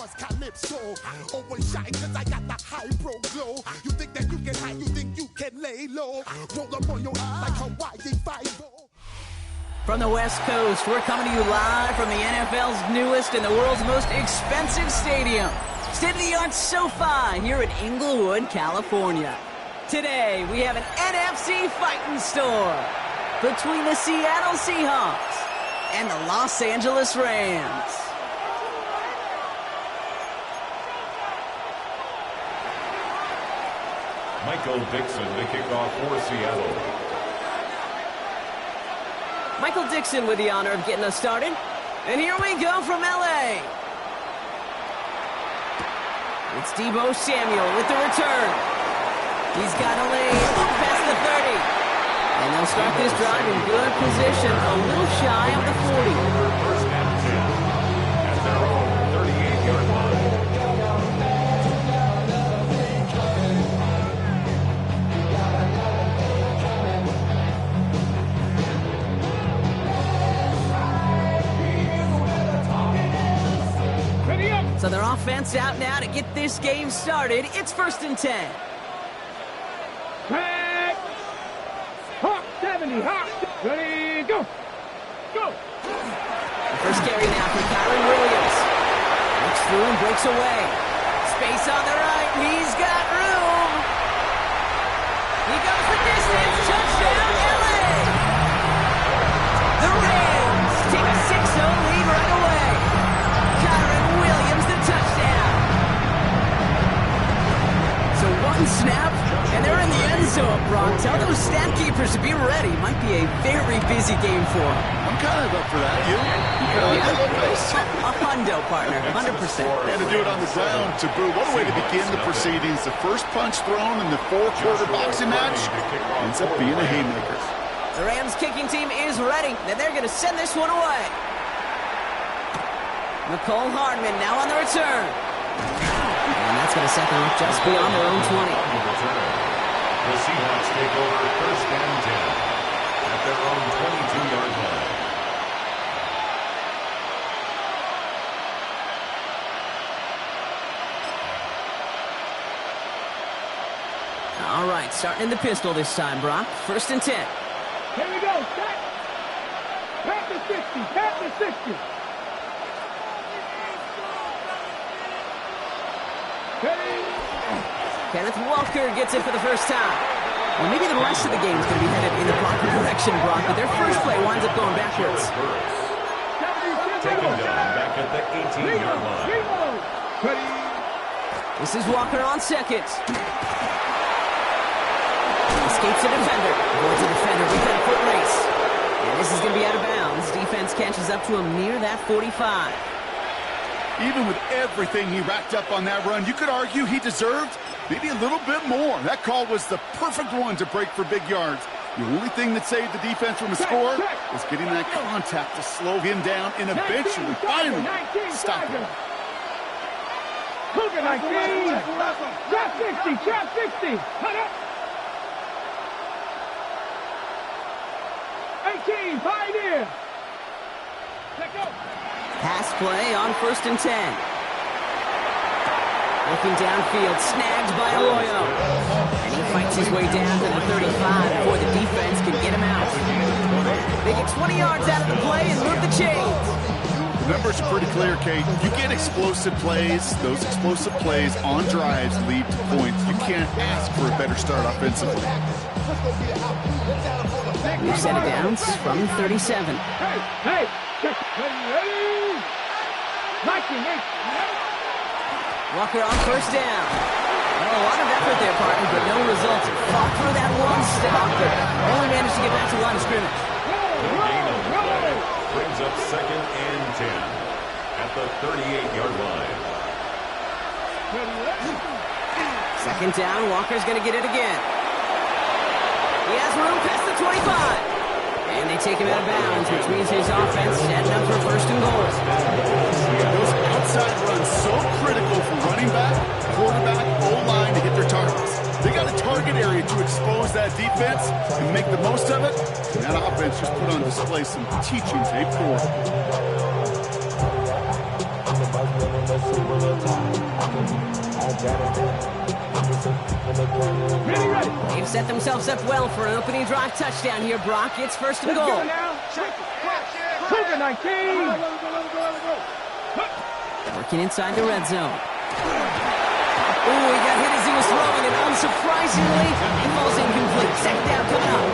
buzz calypso. Always shine cause I got the high pro glow. You think that you can hide, you think you can lay low. Roll up on your eyes like Hawaii Five-O. From the West Coast, we're coming to you live from the NFL's newest and the world's most expensive stadium. State-of-the-art SoFi here in Inglewood, California. Today, we have an NFC fighting store between the Seattle Seahawks and the Los Angeles Rams. Michael Dixon to kick off for Seattle. Michael Dixon with the honor of getting us started. And here we go from L.A. It's Deebo Samuel with the return. He's got a lead up past the 30. And they'll start this drive in good position, a little shy of the 40. First and 10 at their own 38-yard line. So their offense out now to get this game started. It's 1st and 10. Back. Hawk 70. Hawk. Ready, go. Go. The first carry now for Kyron Williams. Looks through and breaks away. Space on the right. He's got room. He goes the distance. Touchdown, LA. The Rams take a 6-0 lead right away. Kyron Williams, the touchdown. So one snap, and they're in the end zone, Brock. Tell those stat keepers to be ready. Might be a very busy game for them. I'm kind of up for that. You kind of like that little place? A hundo, partner, 100%. And to do it on the ground, to boot. What a way to begin the proceedings. The first punch thrown in the four-quarter boxing match ends up being a haymaker. The Rams kicking team is ready, and they're going to send this one away. McCole Hardman now on the return. And that's going to set them up just beyond their own 20. The Seahawks take over 1st and 10 at their own 22-yard line. All right, starting in the pistol this time, Brock. 1st and 10. Here we go. Set. Pat the 60. Pat the 60. Kenneth Walker gets it for the first time. Well, maybe the rest of the game is going to be headed in the proper direction, Brock, but their first play winds up going backwards. Taken down back at the 18-yard line. This is Walker on second. Escapes a defender. Avoids a defender with that foot race. And this is going to be out of bounds. Defense catches up to him near that 45. Even with everything he racked up on that run, you could argue he deserved maybe a little bit more. That call was the perfect one to break for big yards. The only thing that saved the defense from a score was getting that contact to slow him down and eventually, finally, stop him. Cougar 19. Trap 60. Trap 60. Cut up. 18. Pioneer. Let go. Pass play on 1st and 10. Looking downfield, snagged by Arroyo. And he fights his way down to the 35 before the defense can get him out. They get 20 yards out of the play and move the chains. The numbers are pretty clear, Kate. You get explosive plays. Those explosive plays on drives lead to points. You can't ask for a better start offensively. New set of downs from 37. Hey, ready. Walker on 1st down. Well, a lot of effort there, partner, but no results. Fought through that one stop, but only managed to get back to the line of scrimmage. Gain on the play brings up 2nd and 10 at the 38-yard line. 2nd down, Walker's going to get it again. He has room past the 25. And they take him out of bounds, which means his offense setting up for 1st and goal. Those outside runs so critical for running back, quarterback, O-line to hit their targets. They got a target area to expose that defense and make the most of it. And that offense just put on display some teaching tape for it. They've set themselves up well for an opening drive touchdown here, Brock. It's first and goal. Cougar 19. Working inside the red zone. Ooh, he got hit as he was throwing, and unsurprisingly, he falls incomplete. Second down coming up.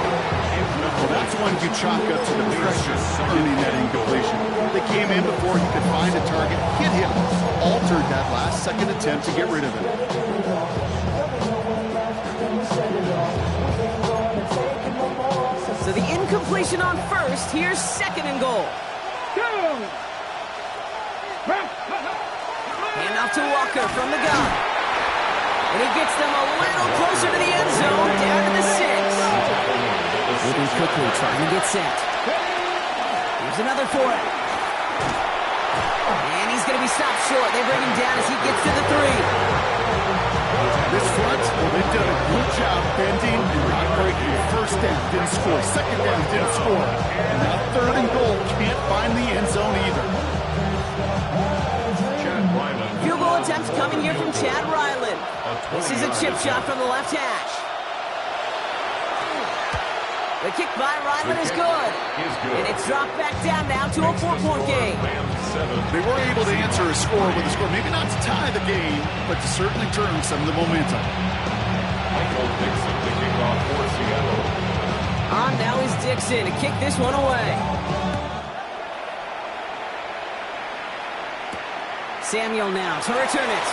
Well, that's one you chalk up to the pressure earning that incompletion. They came in before he could find a target, hit him, altered that last second attempt to get rid of it. So the incompletion on first. Here's second and goal. Hand off to Walker from the gun. And he gets them a little closer to the end zone, down to the 6. Moving quickly, trying to get set. Here's another for it. And he's going to be stopped short. They bring him down as he gets to the 3. This front, well, they've done a good job bending and not breaking. First down, didn't score. Second down, didn't score. And now third and goal, can't find the end zone either. Field goal attempts coming here from Chad Ryland. This is a chip shot from the left hash. The kick by Ryland is good. And it's dropped back down now to a 4-point game. They were able to answer a score with a score. Maybe not to tie the game, but to certainly turn some of the momentum. Michael Dixon, the kickoff for Seattle. On now is Dixon to kick this one away. Samuel now to return it.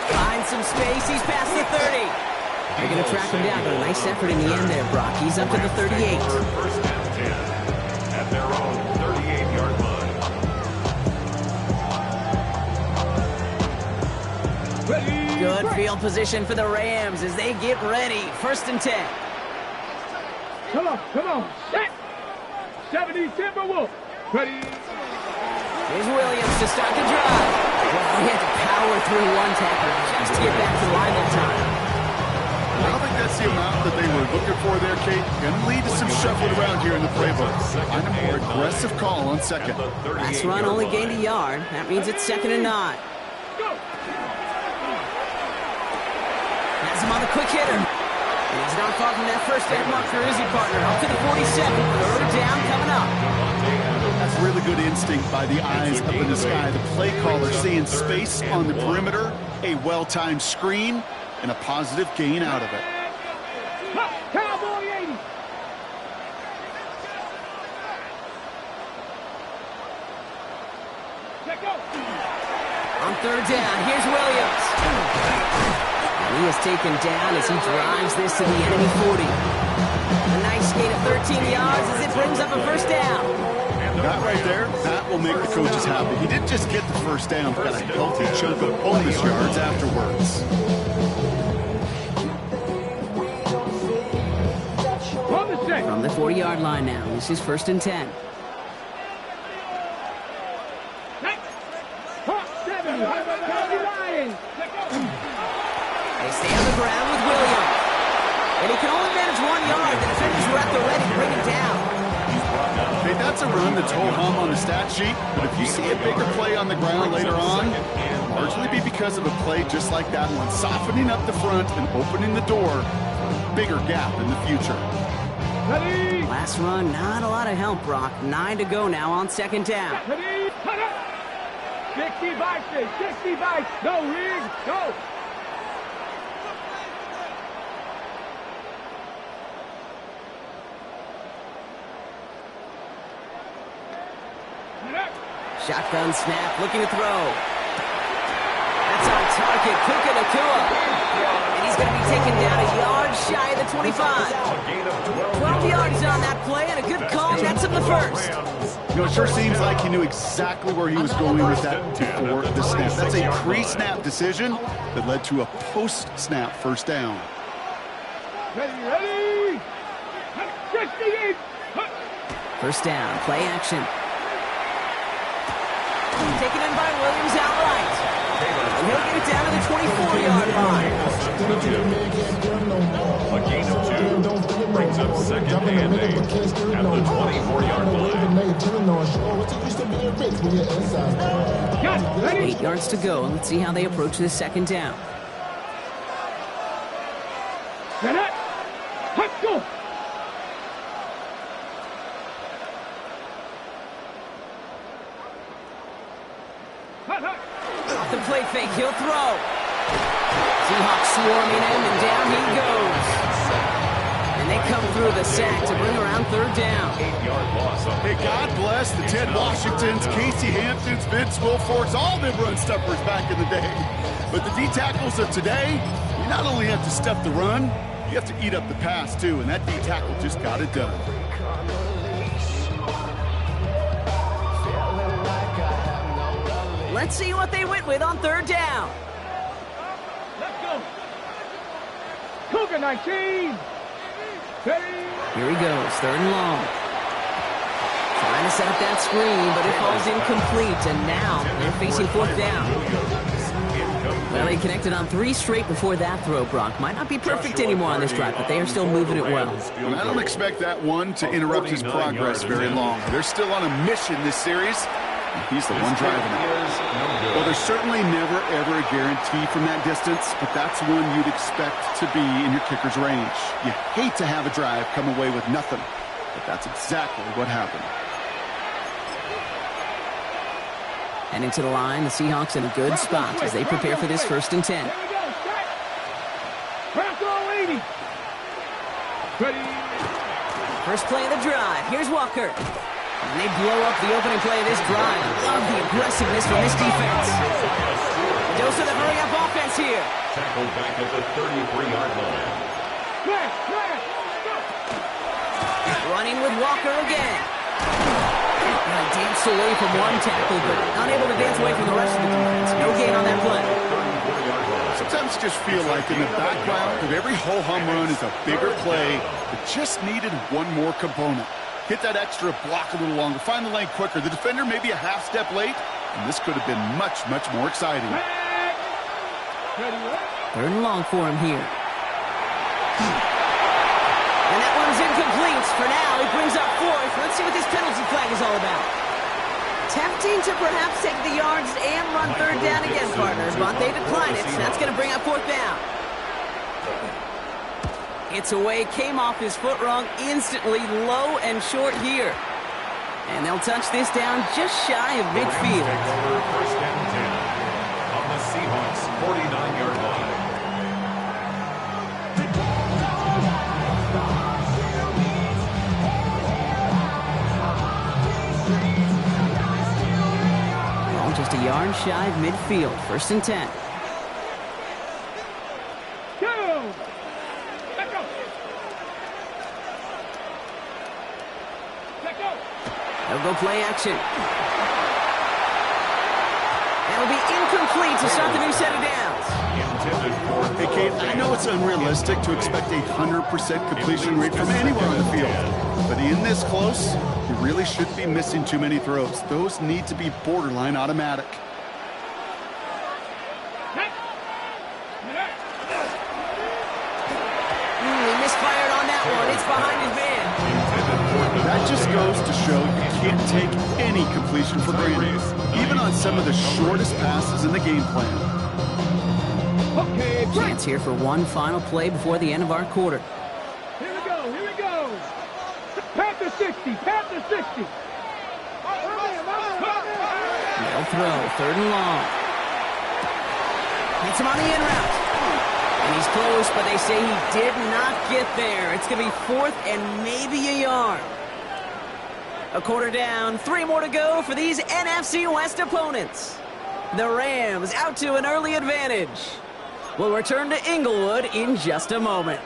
Finds some space. He's past the 30. They're going to track him down, but a nice effort in the end there, Brock. He's up to the 38. First and 10 at their own 38-yard line. Good field position for the Rams as they get ready. First and 10. Come on. Set. 70 Timberwolves. Ready. Here's Williams to start the drive. Well, he had to power through one tackler just to get back to the line that time. I don't think that's the amount that they were looking for there, Kate. Going to lead to some shuffling around here in the playbook. Find a more aggressive call on second. Last run only gained a yard. That means it's second and 9. Has him on the quick hitter. And he's not far from that first down mark for Izzy partner. Up to the 47. Third down coming up. That's really good instinct by the eyes up in the sky. The play caller seeing space on the perimeter, a well-timed screen, and a positive gain out of it. Cowboy 80. Check out. On third down, here's Williams. And he is taken down as he drives this to the enemy 40. A nice gain of 13 yards as it brings up a first down. That right there, that will make the coaches happy. He didn't just get the first down, but got a healthy chunk of bonus yards afterwards. From the 40-yard line now, this is first and 10. They stay on the ground with Williams. And he can only manage 1 yard. The defenders were at the ready to bring him down. Okay, that's a run that's ho-hum on the stat sheet, but if you see a bigger play on the ground later on, largely be because of a play just like that one, softening up the front and opening the door for a bigger gap in the future. Ready. Last run, not a lot of help, Brock. 9 to go now on second down. Ready. 65, 65. Go, Riggs. Go. Shotgun snap, looking to throw. That's on target, Puka Nacua. And he's going to be taken down a yard shy of the 25. 12 yards on that play, and a good call nets him the first. You know, it sure seems like he knew exactly where he was going with that before the snap. That's a pre-snap decision that led to a post-snap first down. Ready. 68. First down, play action. Taken in by Williams outright. And he'll get it down to the 24-yard line. A gain of 2 brings of second and 8 at the 24-yard line. 8 yards to go, and let's see how they approach this second down. Get it. Let's go. Off the play fake, he'll throw. Seahawks swarming him, and down he goes. And they come through the sack to bring around third down. 8-yard loss on Hey, God bless the Ted Washingtons, Casey Hamptons, Vince Wilforks, all them run stuffers back in the day. But the D-tackles of today, you not only have to stuff the run, you have to eat up the pass, too, and that D-tackle just got it done. Let's see what they went with on third down. Let's go. Cougar 19. Ready. Here he goes, third and long. Trying to set up that screen, but it falls incomplete, and now they're facing fourth down. Well, they connected on 3 straight before that throw, Brock. Might not be perfect anymore on this drive, but they are still moving it well. And I don't expect that one to interrupt his progress very long. They're still on a mission this series, and he's the one driving it. Well, there's certainly never, ever a guarantee from that distance, but that's one you'd expect to be in your kicker's range. You hate to have a drive come away with nothing, but that's exactly what happened. And into the line, the Seahawks in a good spot as they prepare for this 1st and 10. Here we go. Set. Crack all 80. Ready. First play of the drive. Here's Walker. And they blow up the opening play of this drive. Love the aggressiveness from this defense. Dose of the hurry-up offense here. Tackled back at the 33-yard line. Clear. Clear. Running with Walker again. Danced away from one tackle, but unable to dance away from the rest of the defense. No gain on that play. Sometimes you just feel like in the background of every ho-hum run is a bigger play that just needed one more component. Hit that extra block a little longer, find the lane quicker. The defender may be a half step late, and this could have been much, much more exciting. Third and long for him here. And that one's incomplete. For now, he brings up fourth. Let's see what this penalty flag is all about. Tempting to perhaps take the yards and run third down again, partners, but they decline it, so that's going to bring up fourth down. It's away, came off his foot wrong, instantly low and short here. And they'll touch this down just shy of midfield. First and 10 on the Seahawks 49-yard line. Just a yard shy of midfield. 1st and 10. Go. Let go. Let go. They'll go play action. It'll be incomplete to start the new set of downs. Hey, Kate, I know it's unrealistic to expect a 100% completion rate from anywhere on the field, but in this close, you really shouldn't be missing too many throws. Those need to be borderline automatic. He misfired on that one. It's behind his man. That just goes to show you can't take any completion for granted, even on some of the shortest passes in the game plan. Okay, Chance here for one final play before the end of our quarter. Here we go. Here we go. Panther 60. Panther 60. They'll throw. Third and long. Hits him on the in route. And he's close, but they say he did not get there. It's going to be 4th and maybe a yard. A quarter down, 3 more to go for these NFC West opponents. The Rams out to an early advantage. We'll return to Inglewood in just a moment.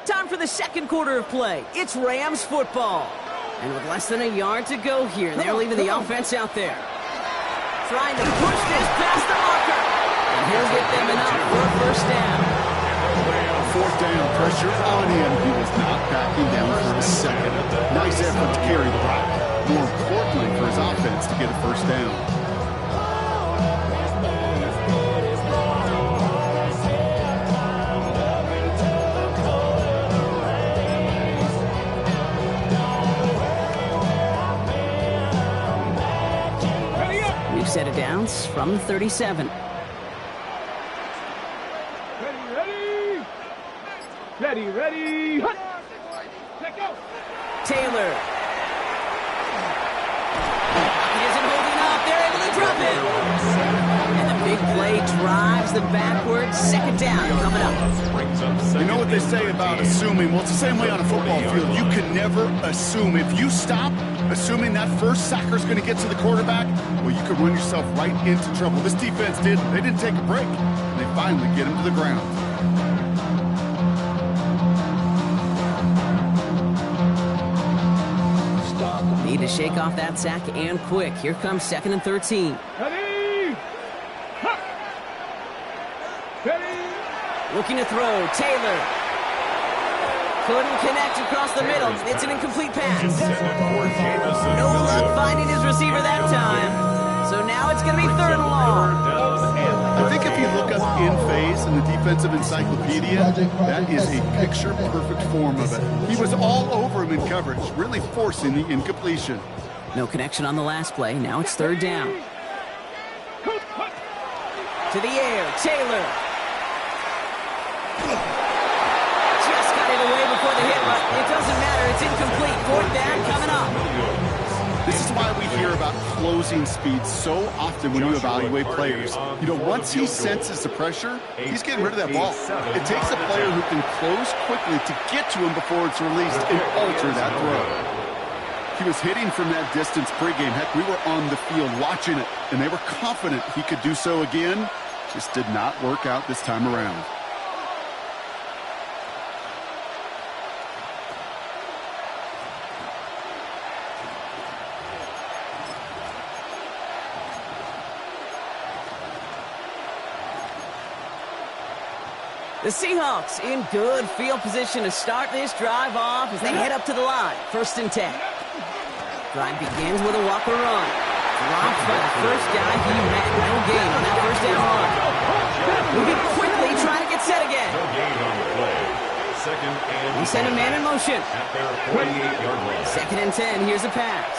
Time for the second quarter of play. It's Rams football. And with less than a yard to go here, they're leaving the offense out there. Trying to push this past the marker. And he'll get them enough for a first down. fourth down. Pressure on him. He was not backing down for a second. Nice effort to carry the rock. More importantly for his offense to get a first down. New set of downs from the 37. Ready. Hut. Let go. Taylor. He isn't holding up. They're able to drop it. And the big play drives them backwards. Second down coming up. You know what they say about assuming? Well, it's the same way on a football field. You can never assume. If you stop assuming that first sacker's going to get to the quarterback, well, you could run yourself right into trouble. This defense didn't. They didn't take a break. And they finally get him to the ground. Need to shake off that sack and quick. Here comes 2nd and 13. Ready. Hut. Ready. Looking to throw. Taylor. Couldn't connect across the middle. It's an incomplete pass. No luck finding his receiver that time. So now it's going to be 3rd and long. I think if you look up in phase in the defensive encyclopedia, that is a picture-perfect form of it. He was all over him in coverage, really forcing the incompletion. No connection on the last play. Now it's 3rd down. To the air. Taylor. Just got it away before the hit, but it doesn't matter. It's incomplete. 4th down coming up. This is why we hear about closing speed so often when you evaluate players. You know, once he senses the pressure, he's getting rid of that ball. It takes a player who can close quickly to get to him before it's released and alter that throw. He was hitting from that distance pregame. Heck, we were on the field watching it, and they were confident he could do so again. Just did not work out this time around. The Seahawks in good field position to start this drive off as they head up to the line. 1st and 10. Drive begins with a walker run. Dropped by the first guy he met. No gain on that 1st down run. Moving quickly, trying to get set again. No gain on the play. 2nd and He sent a man in motion. at their 48-yard line. 2nd and 10. Here's a pass.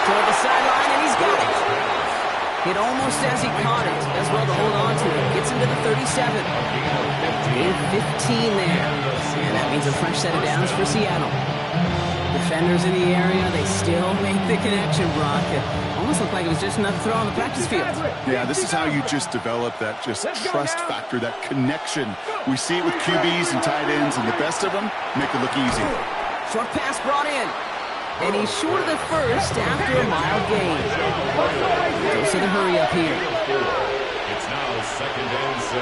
Toward the sideline, and he's got it. Hit almost as he caught it. Does well to hold on to it. Gets him to the 37. Gain 15 there. And that means a fresh set of downs for Seattle. Defenders in the area, they still make the connection, Brock. It almost looked like it was just another throw on the practice field. Yeah, this is how you just develop that just trust factor, that connection. We see it with QBs and tight ends, and the best of them make it look easy. Short pass brought in. And he's short of the first after a mild gain. Goes to the hurry up here. It's now 2nd and 6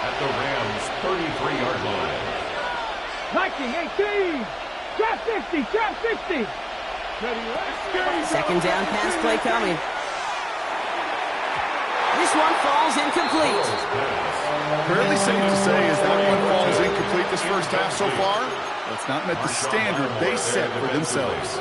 at the Rams' 33-yard line. 19, 18. Trap 60. Trap 60. Ready. 2nd down pass play coming. This one falls incomplete. Fairly safe to say is that one falls incomplete this first half so far. That's not met the standard they set for themselves.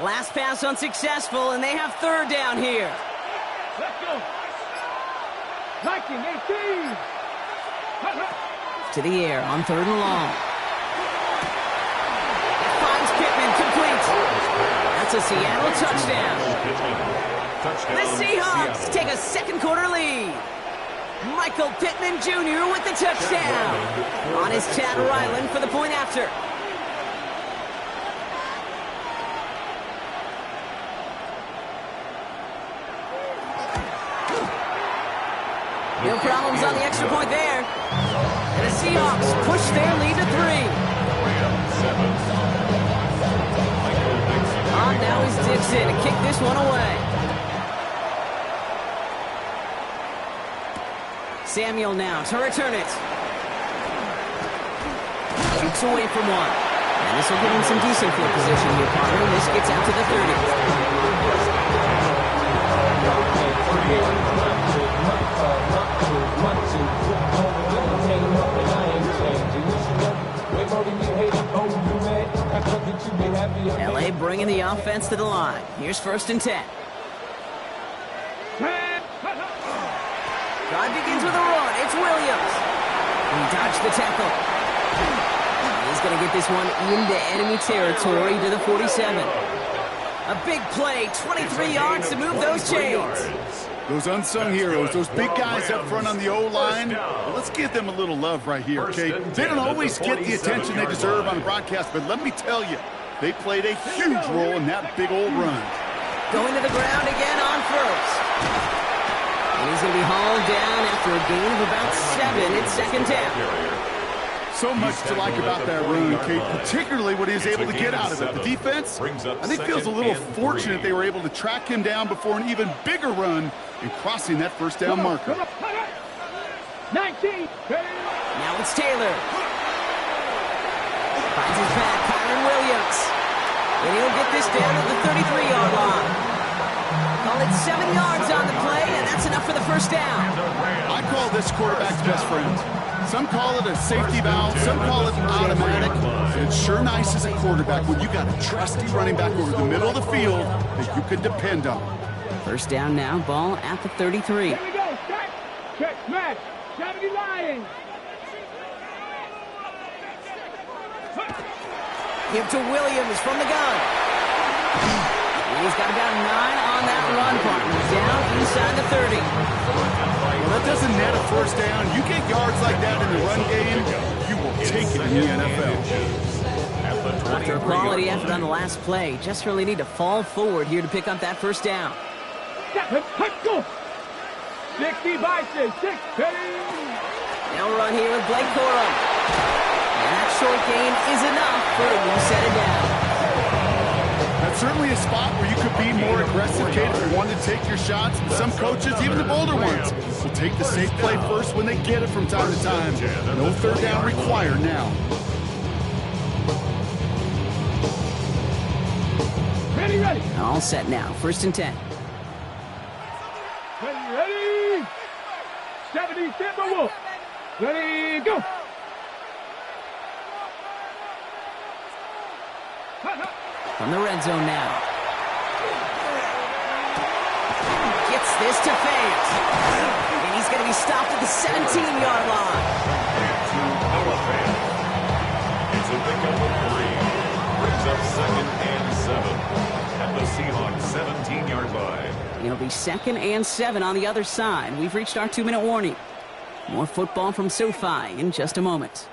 Last pass unsuccessful, and they have 3rd down here. Let's go. 19, 18. To the air on 3rd and long. Finds Pittman, complete. That's a Seattle touchdown. The Seahawks take a 2nd quarter lead. Michael Pittman Jr. with the touchdown. On his Chad Ryland for the point after. No problems on the extra point there. And the Seahawks push their lead to 3. On now is Dixon to kick this one away. Samuel now to return it. Shoots away from one. And this will give him some decent field position here, Connor. And this gets out to the 30. LA bringing the offense to the line. Here's 1st and 10. Drive begins with a run. It's Williams. He dodged the tackle. He's going to get this one into enemy territory to the 47. A big play, 23 yards to move those chains. Those unsung heroes, those big guys up front on the O-line, well, let's give them a little love right here, okay? They don't always get the attention they deserve on the broadcast, but let me tell you, they played a huge role in that big old run. Going to the ground again on 1st. And he's going to be hauled down after a gain of about 7. It's 2nd down. So much to like about that run, Kate, particularly what he was able to get out of it. The defense, I think, feels a little fortunate they were able to track him down before an even bigger run in crossing that 1st down marker. 19. Now it's Taylor. Finds his back, Kyron Williams. And he'll get this down to the 33-yard line. Call it 7 yards on the play, and that's enough for the 1st down. I call this quarterback's best friend. Some call it a safety valve, some call it automatic. And it's sure nice as a quarterback when you got a trusty running back over the middle of the field that you can depend on. 1st down now, ball at the 33. Here we go. Start. Check. Smash. 70 Lions. Give to Williams from the gun. And he's got about 9 on that run, partner. Down inside the 30. Well, that doesn't net a 1st down. You get yards like that in the run game, you will take it in the NFL. After a quality effort on the last play, just really need to fall forward here to pick up that 1st down. Let's go. 60 by 6. Now we'll run here with Blake Corum. And that short gain is enough for a reset it down. That's certainly a spot where you could be more aggressive, Kate, if you wanted to take your shots. But some coaches, even the bolder ones, will take the safe play first when they get it from time to time. No 3rd down required now. Ready. All set now. 1st and 10. Ready. 70 Timberwolf. Ready, go. From the red zone now. Gets this to Fant. And he's going to be stopped at the 17-yard line. It's a pickup of 3. Brings up 2nd and 7 at the Seahawks 17-yard line. It'll be 2nd and 7 on the other side. We've reached our 2-minute warning. More football from SoFi in just a moment.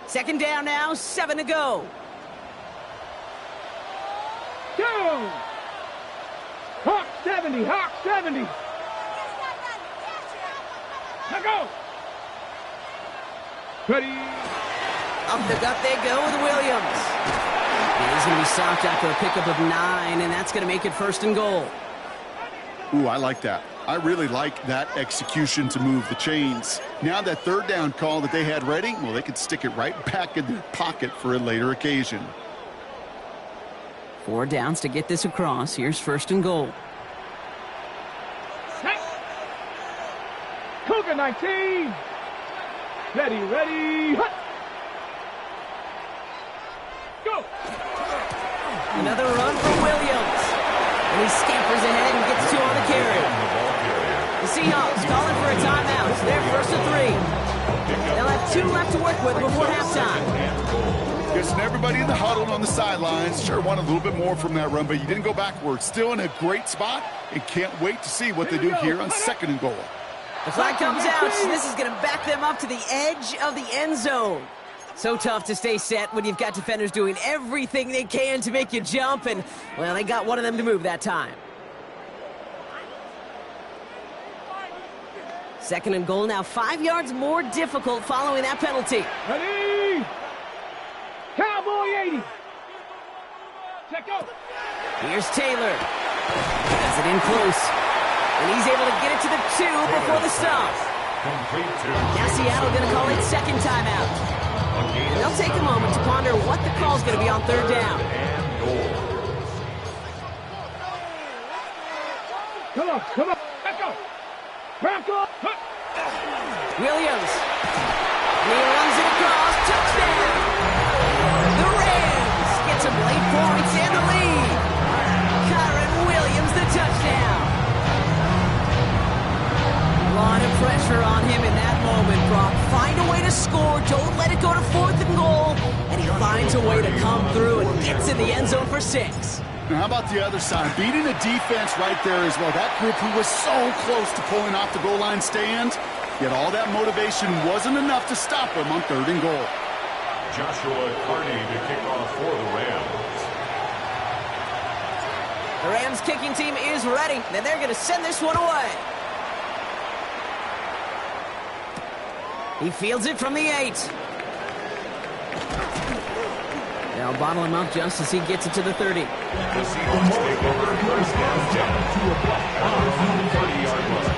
Second down now, 7 to go. Go! Hawk 70, Hawk 70. Now go! Ready? Up the gut they go with Williams. And he's going to be stopped after a pickup of 9, and that's going to make it 1st and goal. Ooh, I like that. I really like that execution to move the chains. Now that 3rd down call that they had ready, well, they could stick it right back in their pocket for a later occasion. 4 downs to get this across. Here's 1st and goal. Cougar 19. Ready. Hut. Go. Another run for Williams. And he scampers ahead and gets 2 on the carry. The Seahawks calling for a timeout. They're 1st and 3. They'll have 2 left to work with before halftime. Guessing everybody in the huddle on the sidelines sure want a little bit more from that run, but you didn't go backwards. Still in a great spot, and can't wait to see what they do here on 2nd and goal. The flag comes out. This is going to back them up to the edge of the end zone. So tough to stay set when you've got defenders doing everything they can to make you jump, and, well, they got one of them to move that time. Second and goal now 5 yards more difficult following that penalty. Ready? Cowboy 80. Check out. Here's Taylor. Has it in close. And he's able to get it to the 2 before the stop. Now Seattle going to call it second timeout. And they'll take a moment to ponder what the call's going to be on third down. Come on. Let's go. Back up. Williams. And he runs it across. Touchdown. The Rams get some late points and the lead. Kyron Williams, the touchdown. A lot of pressure on him in that moment, Brock. Find a way to score. Don't let it go to fourth and goal. And he finds a way to come through and gets in the end zone for 6. Now, how about the other side? Beating a defense right there as well. That group who was so close to pulling off the goal line stand, yet all that motivation wasn't enough to stop them on third and goal. Joshua Carney to kick off for the Rams. The Rams kicking team is ready, and they're going to send this one away. He fields it from the 8. They'll bottle him up just as he gets it to the 30. The Seahawks take over first and 10 on the 30-yard line.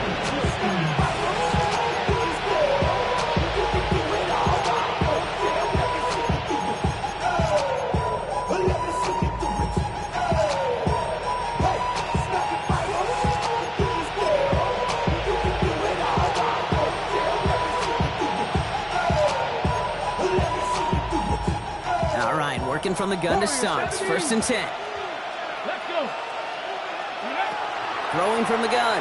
Working from the gun to Suggs. First and 10. Let's go. Throwing from the gun.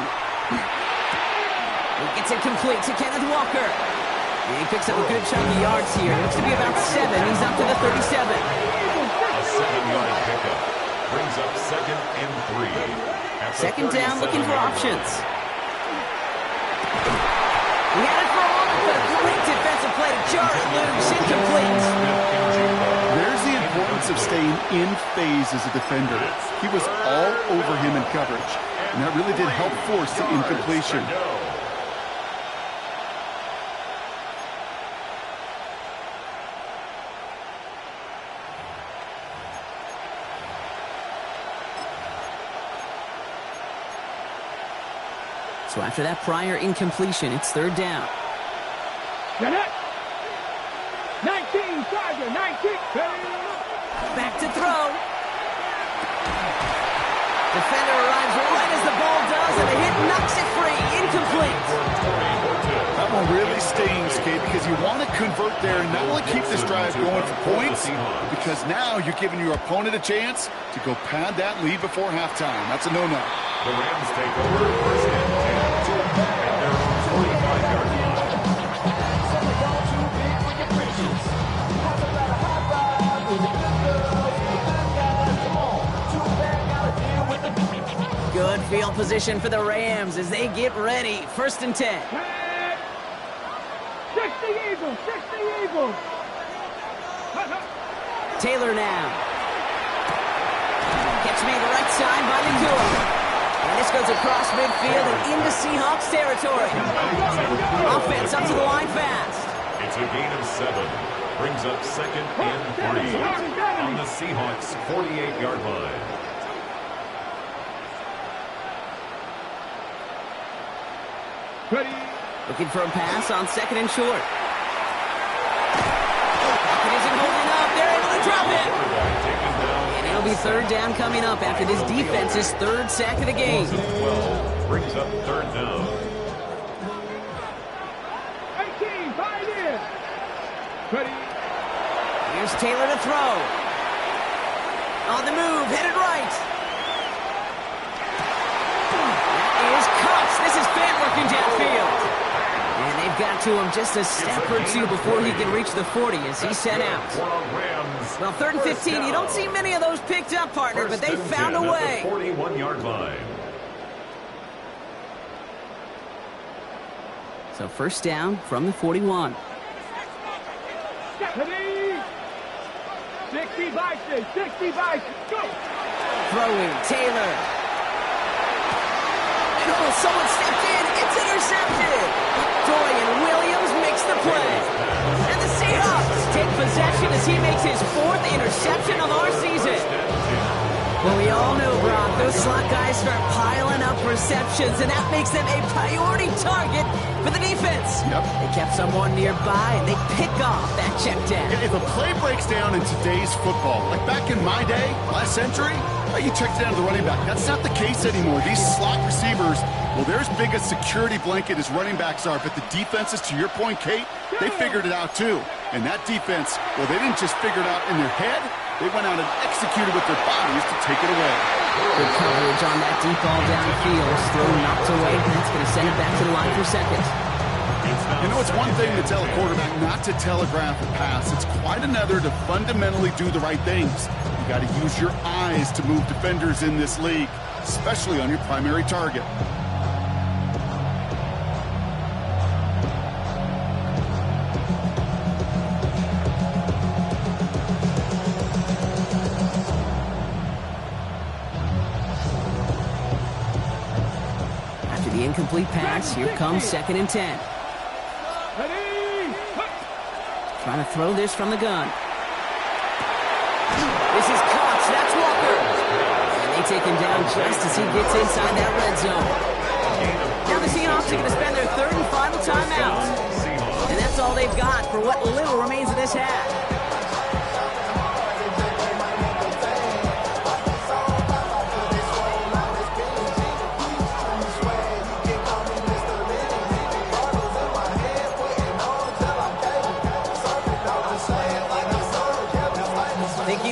He gets it complete to Kenneth Walker. And he picks up a good chunk of yards here. Looks to be about 7. He's up to the 37. A 7-yard pickup brings up second and 3. Second down, looking for options. He had it for a moment, but a great defensive play to jar it loose. Incomplete. There's the importance of staying in phase as a defender. He was all over him in coverage, and that really did help force the incompletion. So after that prior incompletion, it's third down. Get it. 19, Tiger, 19. Back to throw. Defender arrives right as the ball does, and the hit knocks it free. Incomplete. That one really stings, Kate, because you want to convert there and not only keep this drive going for points, because now you're giving your opponent a chance to go pad that lead before halftime. That's a no-no. The Rams take over first and 10 at their 45-yard line. Good field position for the Rams as they get ready. First and 10. 60 Eagles, 60 Eagles. Taylor now. Catch me the right side by Nakua. And this goes across midfield and into Seahawks territory. Offense up to the line fast. It's a gain of 7. Brings up second and 3 on the Seahawks 48-yard line. Ready. Looking for a pass on second and short. It isn't holding up. They're able to drop it. And it'll be third down coming up after this defense's third sack of the game. 12 brings up third down. 18, find in. Ready. Here's Taylor to throw. On the move, headed right. That is Cups. This is Fant working downfield. And they've got to him just a step or two before he can reach the 40 as he's sent out. Well, third and 15, you don't see many of those picked up, partner, but they found a way. 41-yard line. So first down from the 41. Ready. 60 Bison, 60 Bison. Go. Throwing, Taylor. Oh, someone stepped in. It's It's intercepted. Dorian Williams makes the play. And the Seahawks take possession as he makes his 4th interception of our season. Well, we all know, Brock, those slot guys start piling up receptions, and that makes them a priority target for the defense. Yep. They kept someone nearby, and they pick off that check down. If a play breaks down in today's football, like back in my day, last century, you checked down to the running back. That's not the case anymore. These slot receivers, well, they're as big a security blanket as running backs are, but the defenses, to your point, Kate, they figured it out too. And that defense, well, they didn't just figure it out in their head. They went out and executed with their bodies to take it away. Good coverage on that deep ball downfield. Throw knocked away. That's going to send it back to the line for second. You know, it's one thing to tell a quarterback not to telegraph a pass. It's quite another to fundamentally do the right things. You got to use your eyes to move defenders in this league, especially on your primary target. Incomplete pass. Here comes 2nd and 10. Trying to throw this from the gun. This is caught. That's Walker. And they take him down just as he gets inside that red zone. Now the Seahawks are going to spend their 3rd and final timeout. And that's all they've got for what little remains of this half.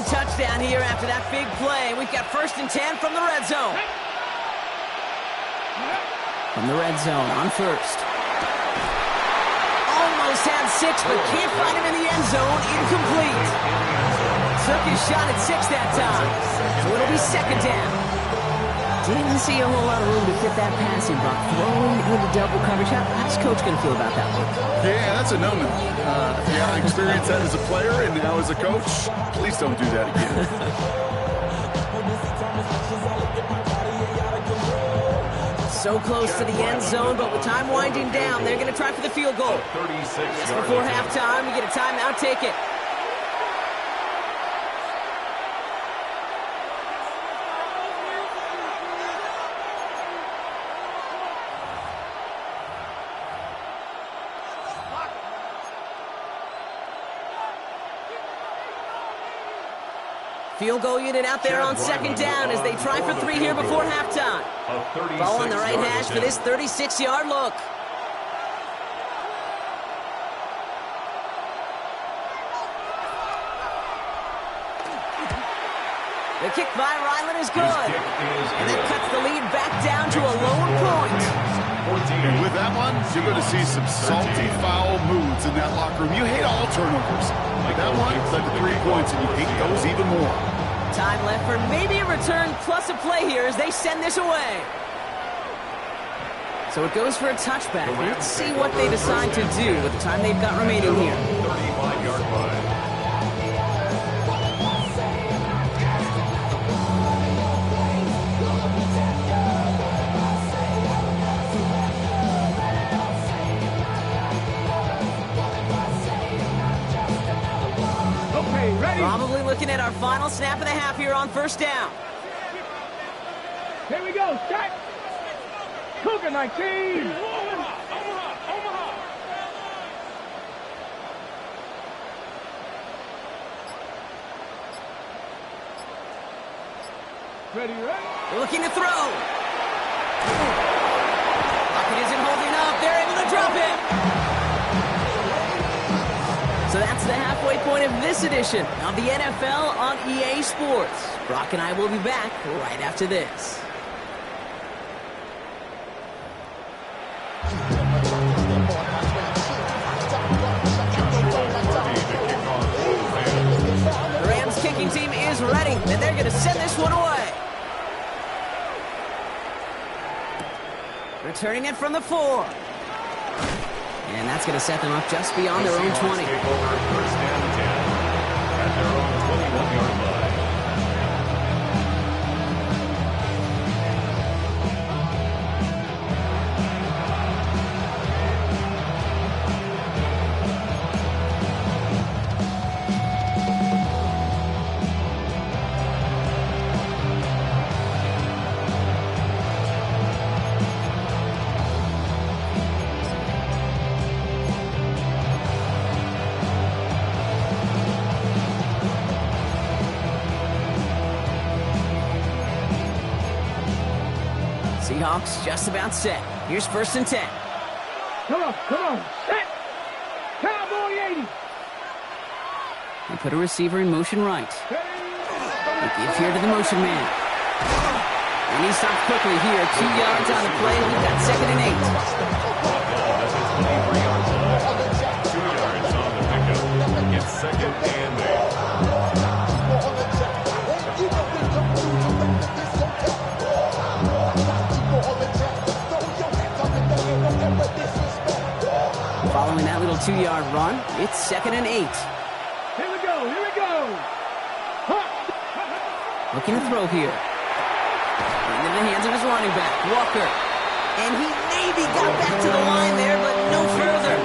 Touchdown here after that big play. We've got 1st and 10 from the red zone. From the red zone on 1st. Almost had 6, but can't find him in the end zone. Incomplete. Took his shot at 6 that time. So it'll be 2nd down. Didn't see a whole lot of room to fit that passing, but throwing into double coverage. How's Coach going to feel about that one? Yeah, that's a no-no. I experienced that as a player and now as a coach. Please don't do that again. So close to the end zone, but with time winding down, they're going to try for the field goal. Just before halftime, we get a timeout. Take it. Field goal unit out there on 2nd down as they try for 3 here before halftime. Ball on the right hash for this 36-yard look. The kick by Ryland is good. And that cuts the lead back down to a lone point. And with that one, you're going to see some salty, foul moods in that locker room. You hate all turnovers. But that one led to 3 points, and you hate those even more. Time left for maybe a return plus a play here as they send this away. So it goes for a touchback. Let's see what they decide to do with the time they've got remaining here. 35-yard line. Probably looking at our final snap of the half here on 1st down. Here we go. Set. Cougar 19. Ready? Looking to throw. Pocket isn't holding up. They're able to drop it. So that's the halfway point of this edition of the NFL on EA Sports. Brock and I will be back right after this. The Rams kicking team is ready, and they're going to send this one away. Returning it from the 4. And that's going to set them up just beyond their own 20. Take over 1st and 10 at their own 21-yard line. Seahawks just about set. Here's 1st and 10. Come on, set. Cowboy 80. They put a receiver in motion right. They give here to the motion man. And he stops quickly here. 2 yards on the play. We've got 2nd and 8. 2 yards on the pickup. It's 2nd and 8. Following that little 2-yard run, it's 2nd and 8. Here we go. Looking to throw here. Into the hands of his running back, Walker. And he maybe got back to the line there, but no further.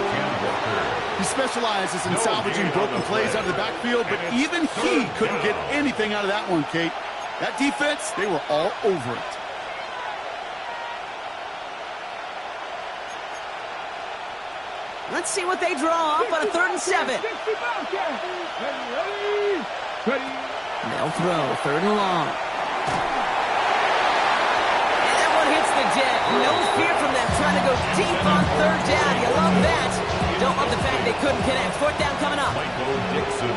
He specializes in salvaging broken plays out of the backfield, but even he couldn't get anything out of that one, Kate. That defense, they were all over it. Let's see what they draw up on a 3rd and 7. Ready. They'll throw 3rd and long. And that one hits the deck. No fear from them trying to go deep on 3rd down. You love that. Don't love the fact they couldn't connect. 4th down coming up.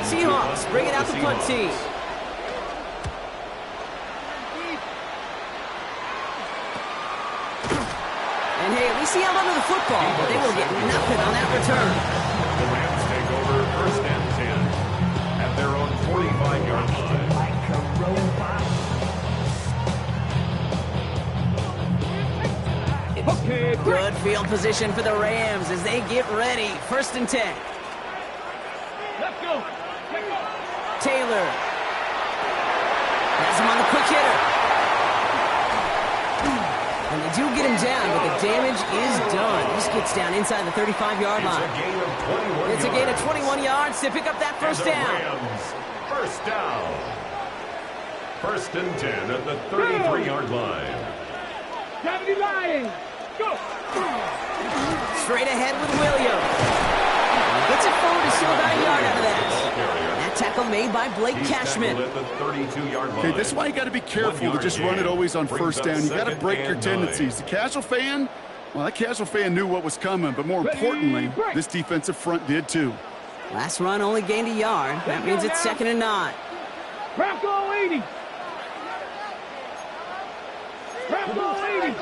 Seahawks bringing out the punt team. And hey, at least he held onto the football, but they will get nothing on that return. The Rams take over 1st and 10 at their own 45-yard line. Good field position for the Rams as they get ready. 1st and 10. Let's go. Taylor has him on the quick hitter. And they do get him down, but the damage is done. This gets down inside the 35-yard line. It's a gain of 21 yards to pick up that 1st down. Rams, 1st down. 1st and 10 at the 33-yard line. 70 line. Go. Straight ahead with Williams. Gets it forward to still about a yard out of that. That tackle made by Blake Cashman. At the 32-yard line. Okay, this is why you got to be careful to just run it always on 1st down. You got to break your tendencies. The casual fan, well, that casual fan knew what was coming, but more importantly, this defensive front did too. Last run only gained a yard. That means it's 2nd and 9. Bronco 80. Bronco 80.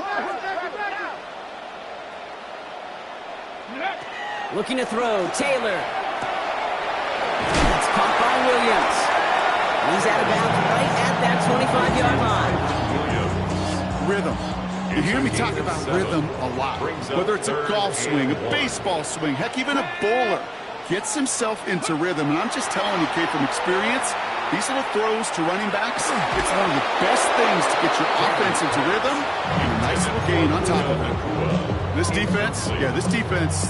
Looking to throw, Taylor. That's caught by Williams. He's out of bounds right at that 25-yard line. Rhythm. You hear me talk about rhythm a lot. Whether it's a golf swing, a baseball swing, heck, even a bowler gets himself into rhythm. And I'm just telling you, Kate, from experience, these little throws to running backs, it's one of the best things to get your offense into rhythm and a nice little gain on top of it. This defense,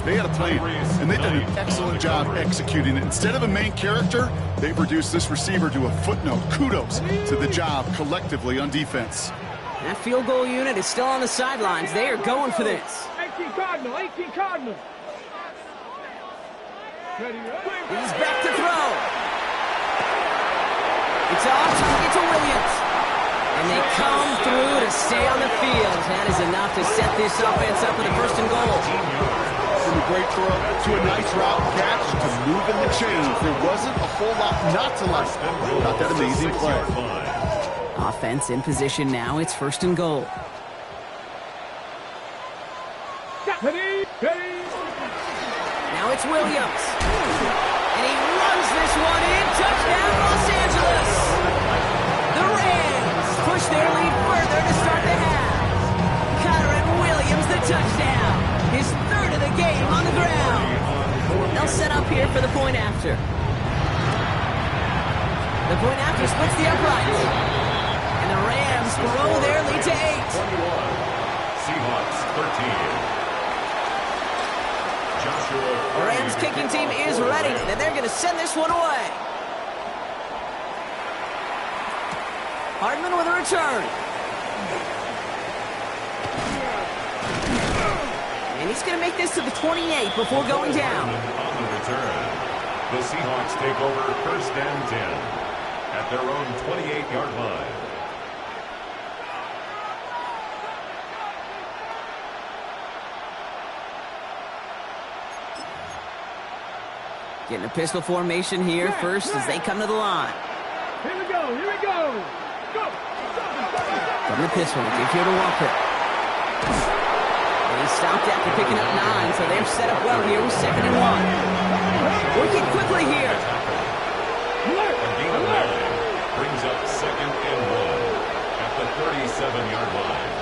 they had a plan, and they've done an excellent job executing it. Instead of a main character, they've reduced this receiver to a footnote. Kudos to the job collectively on defense. That field goal unit is still on the sidelines. They are going for this. 18 Cardinal. He's back to throw. It's off target to Williams. And they come through to stay on the field. That is enough to set this offense up with a 1st and goal. From a great throw to a nice route catch to moving the chains. There wasn't a whole lot not to like about that amazing play. Offense in position now. It's 1st and goal. Now it's Williams. And he runs this one in. Touchdown, Los Angeles. The Rams push their lead further to start the half. Kyren Williams, the touchdown. His 3rd of the game on the ground. They'll set up here for the point after. The point after splits the uprights. And the Rams grow their lead to 8. 21. Seahawks 13. The Rams kicking team is ready, and they're going to send this one away. Hardman with a return. And he's going to make this to the 28 before going down. On the return, the Seahawks take over 1st and 10 at their own 28-yard line. Getting a pistol formation here first as they come to the line. Here we go, here we go. Go. From the pistol, give here to Walker. They stopped after picking up 9, so they're set up well here with 2nd and 1. Working quickly here. Brings up 2nd and 1 at the 37-yard line.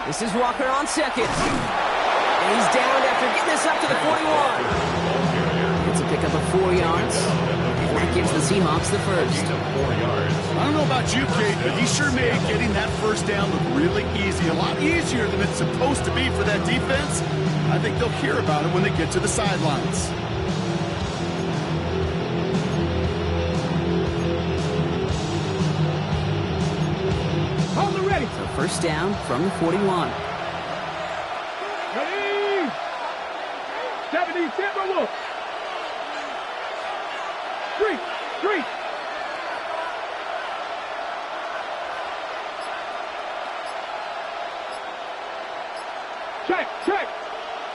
This is Walker on 2nd. And he's downed after getting this up to the 41. It's a pickup of 4 yards. And that gives the Seahawks the first. 4 yards. I don't know about you, Kate, but he sure made getting that first down look really easy. A lot easier than it's supposed to be for that defense. I think they'll hear about it when they get to the sidelines. Hold it ready. So first down from the 41. Ready. 70, Timber Wolf. 3. Check.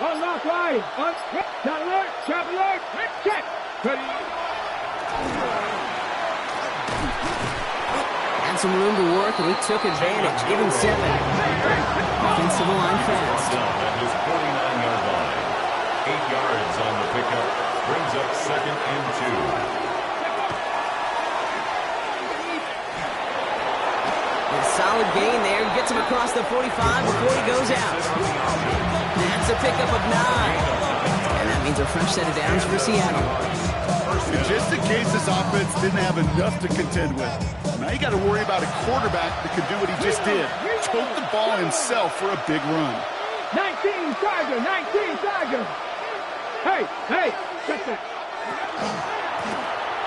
Unlock line. Shot alert. Check. Ready. Had some room to work, and he took advantage, giving 7. Offensive line fast. At his 49-yard line. 8 yards on the pickup. Brings up 2nd and 2. Solid gain there. Gets him across the 45 before he goes out. That's a pickup of 9. And that means a fresh set of downs for Seattle. And just in case this offense didn't have enough to contend with, now you got to worry about a quarterback that could do what he just did. Tote the ball himself for a big run. 19 Tiger. Hey, check that.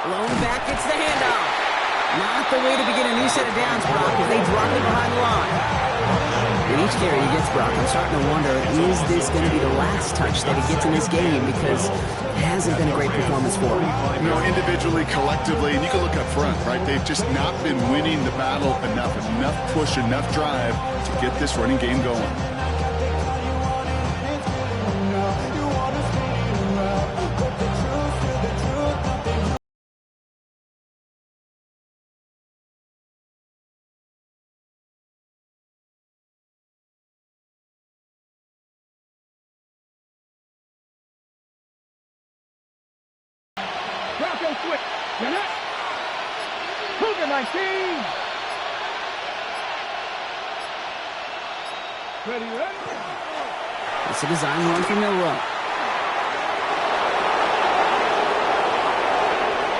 Blown back, it's the handoff. Not the way to begin a new set of downs, Brock, as they drop it behind the line. With each carry he gets, Brock, I'm starting to wonder, is this going to be the last touch that he gets in this game? Because it hasn't been a great performance for him. You know, individually, collectively, and you can look up front, right? They've just not been winning the battle enough push, enough drive to get this running game going. Bronco switch. You're not. Cougar 19. Ready. It's a design run for Milrow.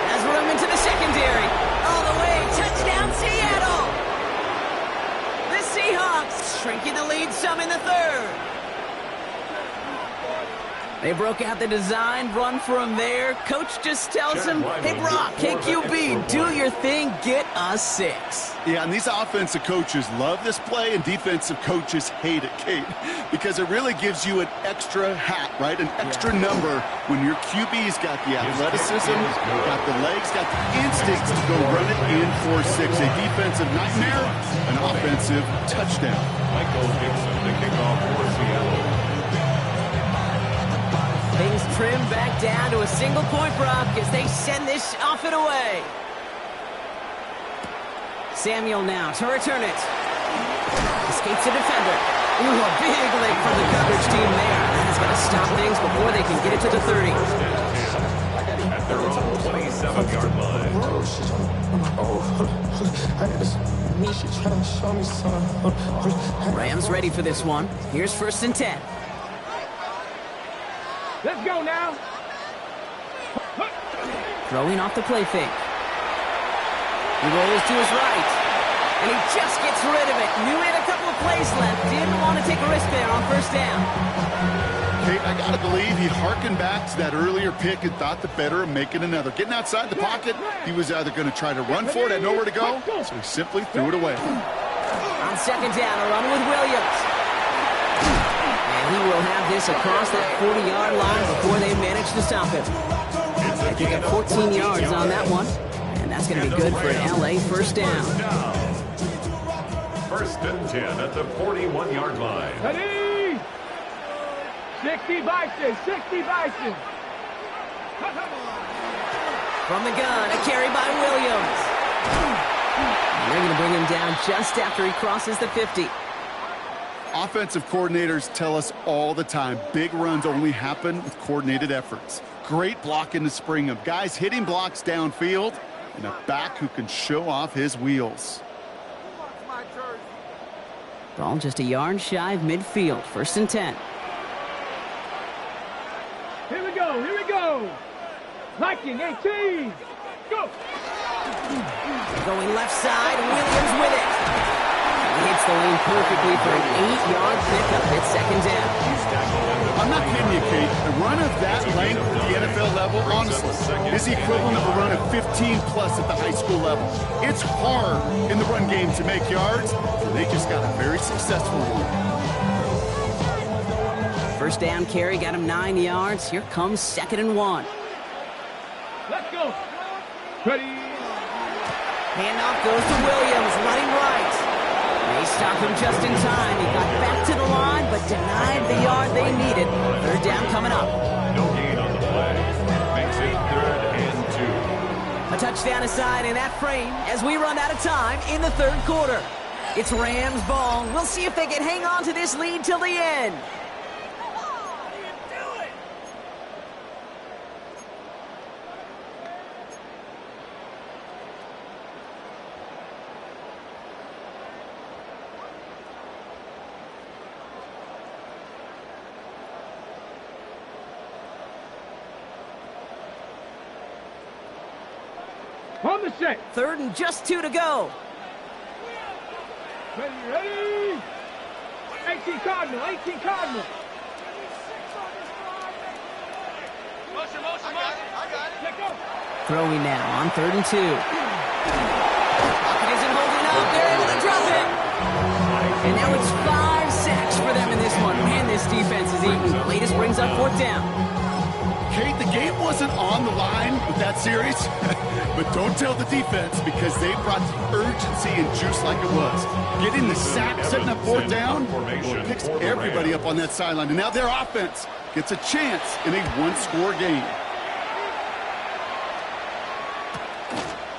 Has room into the secondary. All the way. Touchdown, Seattle. The Seahawks shrinking the lead some in the 3rd. They broke out the design run for him there. Coach just tells him, hey, Brock, KQB, do your thing, get us 6. Yeah, and these offensive coaches love this play, and defensive coaches hate it, Kate, because it really gives you an extra hat, right? An extra number when your QB's got the athleticism, got the legs, got the instincts to go run it in for 6. A defensive nightmare, an offensive touchdown. Michael Gibson to kick off for Seattle. Things trim back down to a single point, Brock, as they send this off and away. Samuel now to return it. Escapes the defender. Ooh, a big leg from the coverage team there. That's going to stop things before they can get it to the 30. At their own 27-yard line. Rams ready for this one. Here's 1st and 10. Let's go now. Throwing off the play fake. He rolls to his right. And he just gets rid of it. Knew he had a couple of plays left. Didn't want to take a risk there on 1st down. Kate, I got to believe he hearkened back to that earlier pick and thought the better of making another. Getting outside the pocket, he was either going to try to run for it, had nowhere to go, so he simply threw it away. On 2nd down, a run with Williams. And he will have this across that 40-yard line before they manage to stop him. They pick up 14 yards on that one, and that's going to be good for an LA 1st down. 1st and 10 at the 41-yard line. Ready. 60 Bison, 60 Bison. From the gun, a carry by Williams. And they're going to bring him down just after he crosses the 50. Offensive coordinators tell us all the time, big runs only happen with coordinated efforts. Great blocking to spring them. Guys hitting blocks downfield, and a back who can show off his wheels. Ball just a yard shy of midfield. 1st and 10. Here we go, here we go. Viking 18. Go. Going left side, Williams with it. He hits the lane perfectly for an 8-yard pickup. It's 2nd down. I'm not kidding you, Kate. A run of that length at the NFL level, honestly, is the equivalent of a run of 15-plus at the high school level. It's hard in the run game to make yards, and they just got a very successful one. 1st down carry got him 9 yards. Here comes 2nd and 1. Let's go. Ready. Handoff goes to Williams, running right. They stop him just in time. He got back to the line, but denied the yard they needed. 3rd down coming up. No gain on the play. Makes it 3rd and 2. A touchdown aside in that frame as we run out of time in the 3rd quarter. It's Rams ball. We'll see if they can hang on to this lead till the end. On the set. 3rd and just 2 to go. Ready, ready. 18 Cardinal, 18 Cardinal. Motion. I got it. Let go. Throwing now on 3rd and 2. Pocket isn't holding up. They're able to drop it. And now it's 5 sacks for them in this one. Man, this defense is eating. Latest brings up 4th down. Kate, the game wasn't on the line with that series, but don't tell the defense because they brought the urgency and juice like it was. Getting the sack, setting up 4th down, well, it picks everybody up on that sideline. And now their offense gets a chance in a one-score game.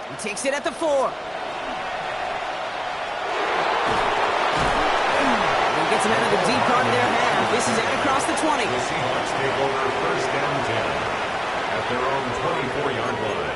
He takes it at the 4. He gets him out of the deep part of their half. This is out across the 20. The Seahawks take over 1st and 10 at their own 24-yard line.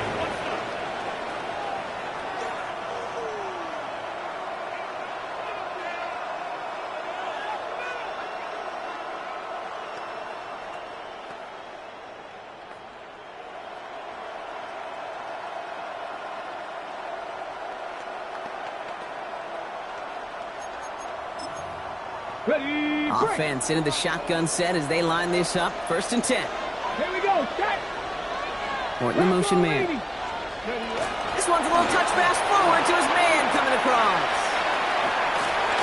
Ready, break. Offense into the shotgun set as they line this up. 1st and 10. Here we go, set. Orton the motion man. This one's a little touch pass forward to his man coming across.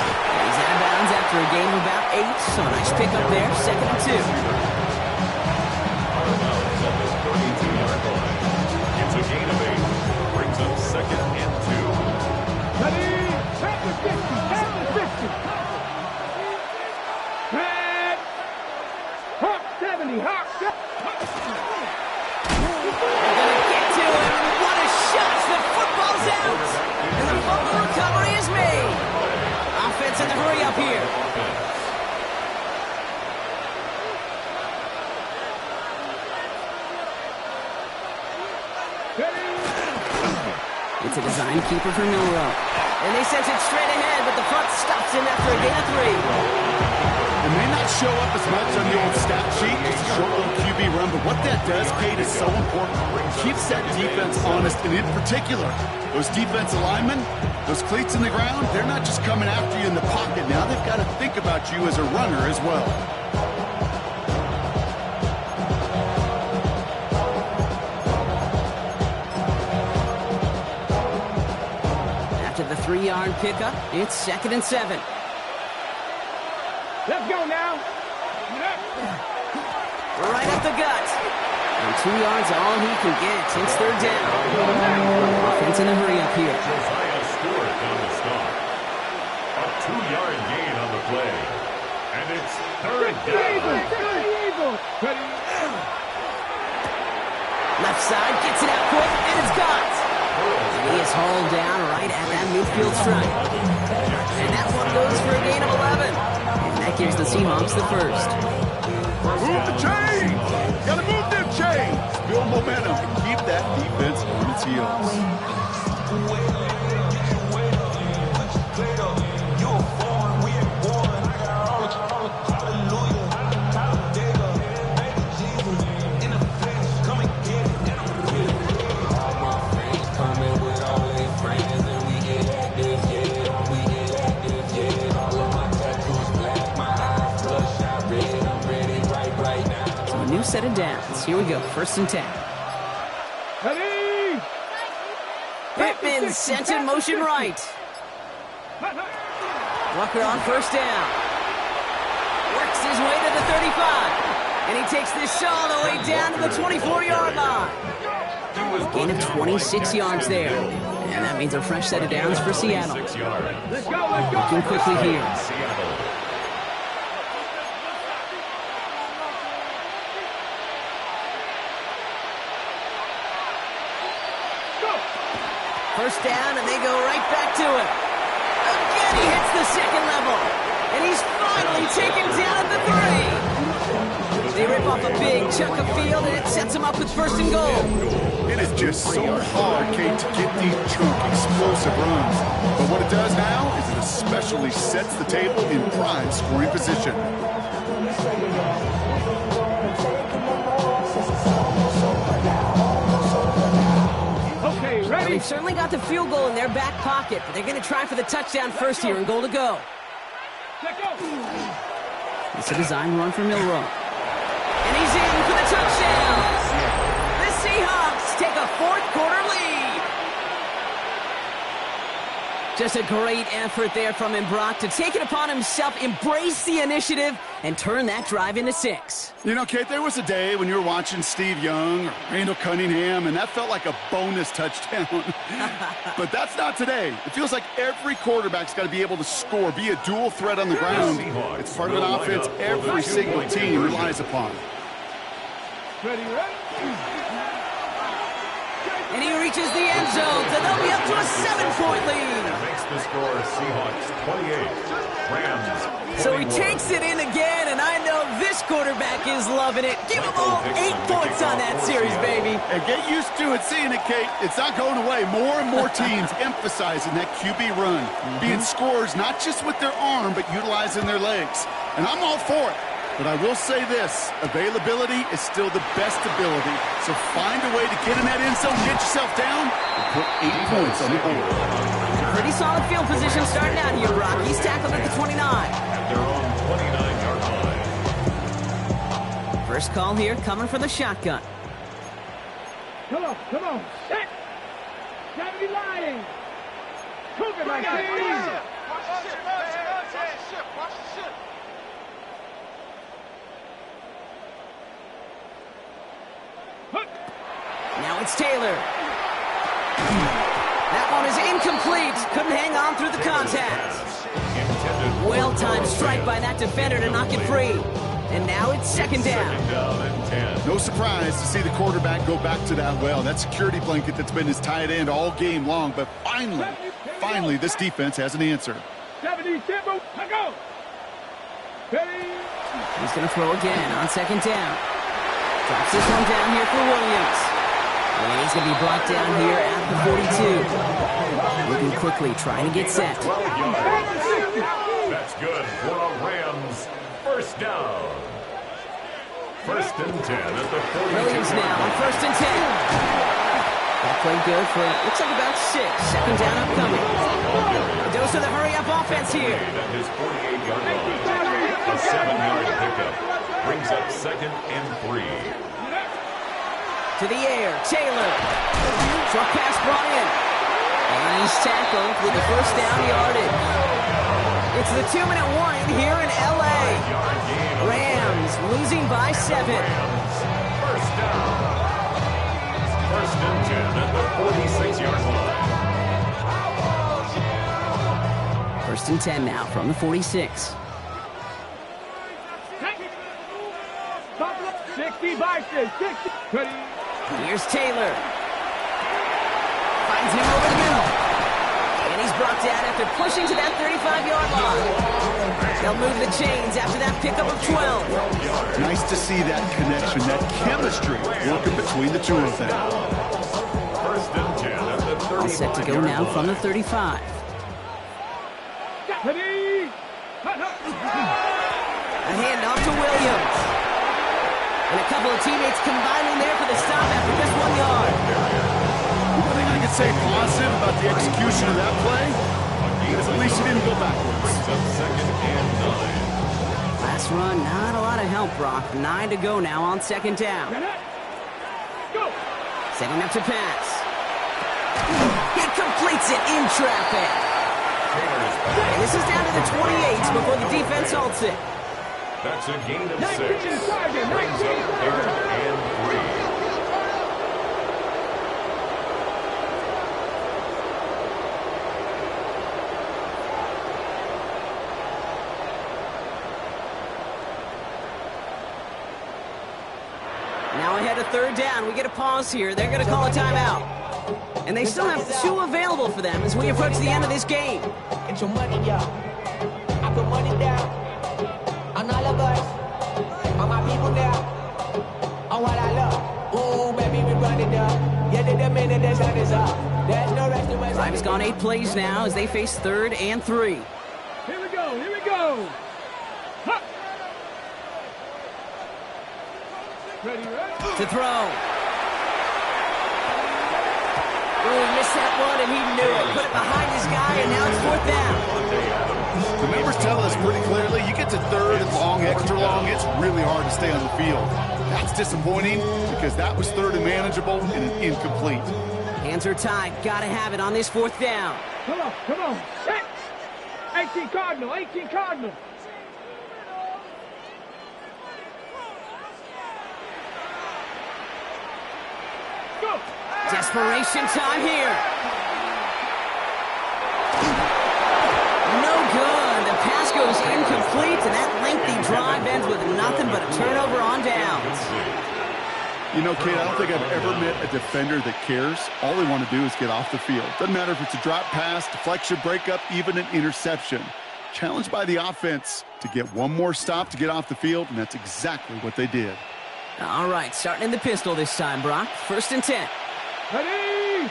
And he's out of bounds after a gain of about 8. So a nice pickup there. 2nd and 2. At the 32-yard line. It's a gain of 8. Brings up 2nd and 2. Ready, at the 50, at the 50. Red. Hawk 70, Hawk 70. They're going to get to him. What a shot. The football's out. And the fumble recovery is made. Offense in the hurry up here. It's a design keeper for Milrow. And they sent it straight ahead, but the front stops him after a gain of 3. It may not show up as much on the old stat sheet, just a short little QB run, but what that does, Kate, is so important. It keeps that defense honest, and in particular, those defensive linemen, those cleats in the ground, they're not just coming after you in the pocket. Now they've got to think about you as a runner as well. After the 3-yard pickup, it's 2nd and 7. Let's go now. Right up the gut. And 2 yards all he can get. It's 3rd down. Offense in a hurry up here. Josiah Stewart on the stop. A 2-yard gain on the play. And it's third down. Left side, gets it out quick, and it's caught. And he is hauled down right at that midfield stripe. And that one goes for a gain of 11. And that gives the Seahawks the first. Move the chains! Gotta move them chains! Build momentum and keep that defense on its heels. New set of downs. Here we go. 1st and 10. Ready? Pittman sent in motion right. Walker on 1st down. Works his way to the 35. And he takes this all the way down to the 24-yard line. Gain of 26 yards there. And that means a fresh set of downs for Seattle. Let's go. Looking quickly here. First down, and they go right back to it. Again, he hits the second level. And he's finally taken down at the 3. They rip off a big chunk of field, and it sets him up with 1st and goal. It is just so hard, Kate, to get these chunk, explosive runs. But what it does now is it especially sets the table in prime scoring position. Well, they've certainly got the field goal in their back pocket, but they're going to try for the touchdown first here and goal to go. It's a design run for Milroe. And he's in for the touchdown. The Seahawks take a 4th quarter lead. Just a great effort there from him, Brock, to take it upon himself, embrace the initiative, and turn that drive into 6. You know, Kate, there was a day when you were watching Steve Young or Randall Cunningham, and that felt like a bonus touchdown. But that's not today. It feels like every quarterback's got to be able to score, be a dual threat on the ground. It's part of an offense every single team relies upon. Ready? And he reaches the end zone, so they'll be up to a 7-point lead. Makes the score Seahawks 28, Rams. So he takes it in again, and I know this quarterback is loving it. Give him all 8 points on that series, baby. And get used to it, seeing it, Kate. It's not going away. More and more teams emphasizing that QB run, being scorers not just with their arm, but utilizing their legs. And I'm all for it. But I will say this, availability is still the best ability. So find a way to get in that end zone, get yourself down, and put 8 points on the board. Pretty solid field position starting out here, Brock. He's tackled at the 29. At their own 29-yard line. First call here coming from the shotgun. Come on. Set. Gotta be lying. Cook it like that. Watch the ship. Now it's Taylor. That one is incomplete. Couldn't hang on through the contact. Well-timed strike by that defender to knock it free. And now it's 2nd down. 2nd down and 10. No surprise to see the quarterback go back to that well. That security blanket that's been his tight end all game long. But finally, this defense has an answer. 70, tempo, go. Ready? He's going to throw again on 2nd down. Drops this one down here for Williams. And he's going to be brought down here at the 42. Looking quickly, trying to get set. 12 yards. That's good for a Rams 1st down. 1st and 10 at the 42. Williams now on 1st and 10. That played good for, looks like about 6. 2nd down upcoming. A dose of the hurry-up offense here. At his 48-yard line. A 7-yard pickup brings up 2nd and 3. To the air, Taylor. Short pass brought in. And he's tackled with the 1st down yardage. It's the 2-minute warning here in L.A. Rams losing by 7. 1st down. 1st and 10 at the 46-yard line. 1st and 10 now from the 46. Ready. Here's Taylor. Finds him over the middle. And he's brought down after pushing to that 35-yard line. They'll move the chains after that pickup of 12. Nice to see that connection, that chemistry working between the two of them. First and 10 at the 35. All set to go now from the 35. Ready. A handoff to Williams. And a couple of teammates combining there for the stop after just 1 yard. One thing I can say positive about the execution of that play is at least he didn't go backwards. Second and 9. Last run, not a lot of help, Brock. 9 to go now on second down. Go. Setting up to pass. He completes it in traffic. And this is down to the 28 before the defense halts it. That's a gain of 6. 19 Brings target, up 19 third target. and 3. Now ahead of third down. We get a pause here. They're going to call a timeout. And they still have 2 available for them as we approach the end of this game. Get your money up. I put money down on all of us, on my people now, on what I love. Ooh, baby, we run it up. Yeah, the minute the sun is up. There's no rest in my Drive has gone 8 plays now as they face third and 3. Here we go. Here we go. Huh. Ready. To throw. Ooh, he missed that one, and he knew it. Put it behind his guy, and now it's 4th down. The numbers tell us pretty clearly, you get to third and long, extra long, it's really hard to stay on the field. That's disappointing because that was third and manageable and an incomplete. Hands are tied. Got to have it on this 4th down. Come on. Come on. Set. 18 Cardinal. 18 Cardinal. Go. Desperation time here. No good. The pass goes incomplete, and that lengthy drive ends with nothing but a turnover on downs. You know, Kate, I don't think I've ever met a defender that cares. All they want to do is get off the field. Doesn't matter if it's a drop pass, deflection, breakup, even an interception. Challenged by the offense to get one more stop to get off the field, and that's exactly what they did. All right, starting in the pistol this time, Brock. 1st and 10. Ready.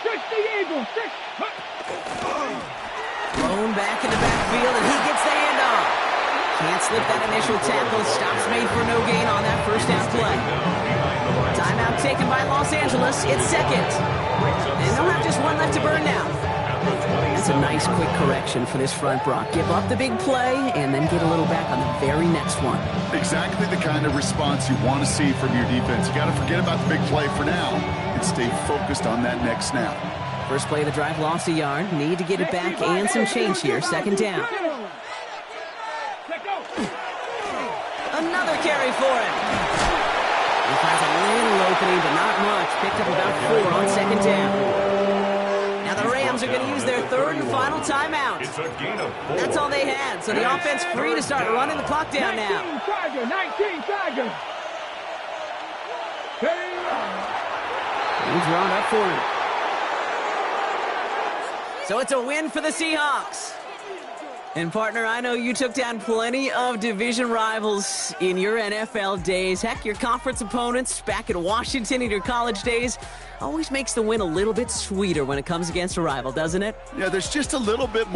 6 the Eagles. 6. Thrown back in the backfield, and he gets the handoff. Can't slip that initial tackle. Stops made for no gain on that 1st down play. Timeout taken by Los Angeles. It's 2nd. And they'll have just 1 left to burn now. That's a nice quick correction for this front, Brock. Give up the big play and then get a little back on the very next one. Exactly the kind of response you want to see from your defense. You got to forget about the big play for now and stay focused on that next snap. First play of the drive lost a yard. Need to get it back and some change here. 2nd down. Another carry for him. He finds a little opening, but not much. Picked up about 4 on 2nd down. Now the Rams are going to use their 3rd and final timeout. It's a gain of 4. That's all they had, so the offense free to start running the clock down now. 19 Tiger. 19 Tiger. He's drawn up for him. So it's a win for the Seahawks. And partner, I know you took down plenty of division rivals in your NFL days. Heck, your conference opponents back in Washington in your college days always makes the win a little bit sweeter when it comes against a rival, doesn't it? Yeah, there's just a little bit more.